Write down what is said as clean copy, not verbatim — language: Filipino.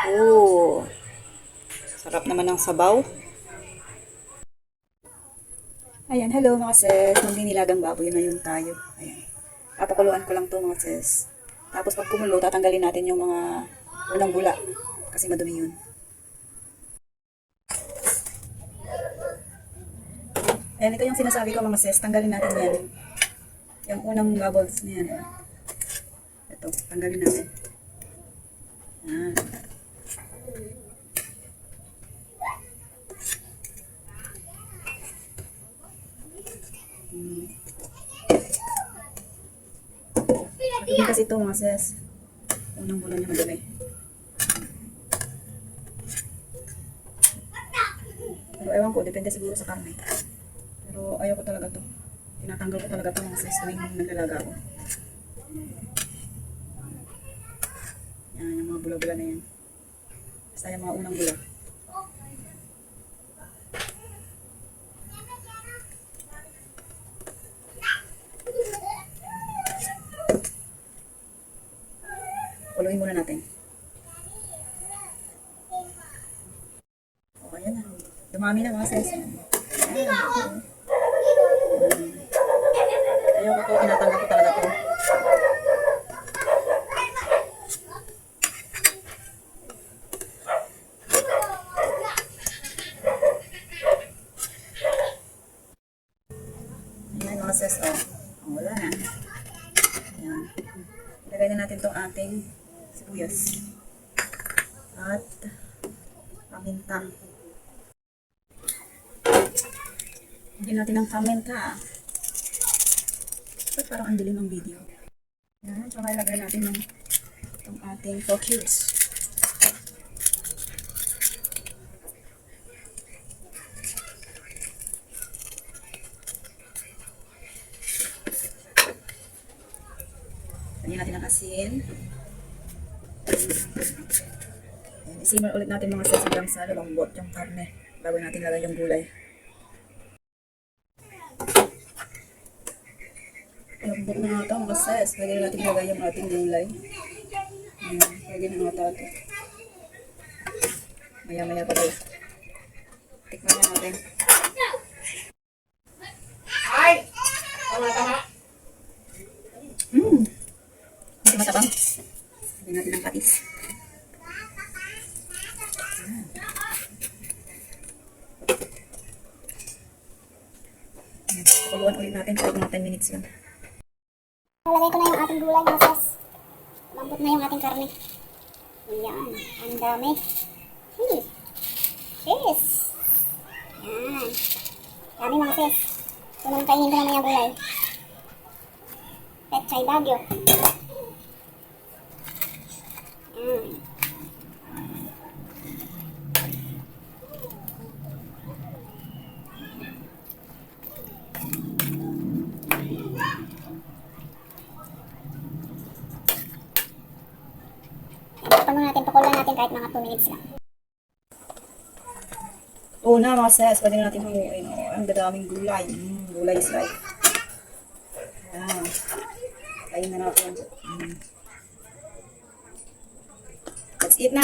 Oh, sarap naman ng sabaw. Ayan, hello mga sis. Magninilagang baboy ngayon tayo. Ayan. Papakuluan ko lang to mga sis. Tapos pag kumulo, tatanggalin natin yung mga unang bula. Kasi madumi yun. Ayan, ito yung sinasabi ko mga sis. Tanggalin natin yan. Yung unang bubbles niyan. Ito, tanggalin natin. Ayan. Madumi kasi ito mga sis. Unang bula niya madumi. Pero ewan ko, depende siguro sa karne. Pero ayaw ko talaga to. Tinatanggal ko talaga to mga sis tuwing naglalaga ako. Yan, yung mga bula-bula na yan. Basta yung mga unang bula. Puluin muna natin. O, ayan na. Dumami na mga sis. Ayan. Ayaw ko to, tinatanggal ko talaga to. Ayan mga sis, o. Wala na. Ayan. Ilagay na natin itong ating sibuyas. At paminta. Hindi natin ang paminta. Ba't parang ang dilim ang video? Ayan, tsaka ilagay natin itong ating focus. Lagyan natin ang asin. Ayan, isimmer ulit natin mga sis hanggang sa lumambot yung karne bago natin lagay yung gulay. Lambot na nga ito mga sis. Pwede na natin lagay yung ating gulay. Ayan, pwede na nga ito. Maya-maya pa tayo. Tikman na natin. Hindi matabang. Lagyan natin ang patis. Pakuluan ulit natin kahit mga 10 minutes lang. Nalagay ko na yung ating gulay mga sis. Lambot na yung ating karne. Ayan. Ang dami. Cheese. Ayan. Dami mga sis. So naman kainin ko naman yung gulay. Pechay Bagyo. Ayan. Pakulan natin kahit mga 2 minutes lang. Una mga sis, pwede natin hanguin. Oh, ang dadaming gulay. Gulay is life. Ayan. Kain na natin. Let's eat na.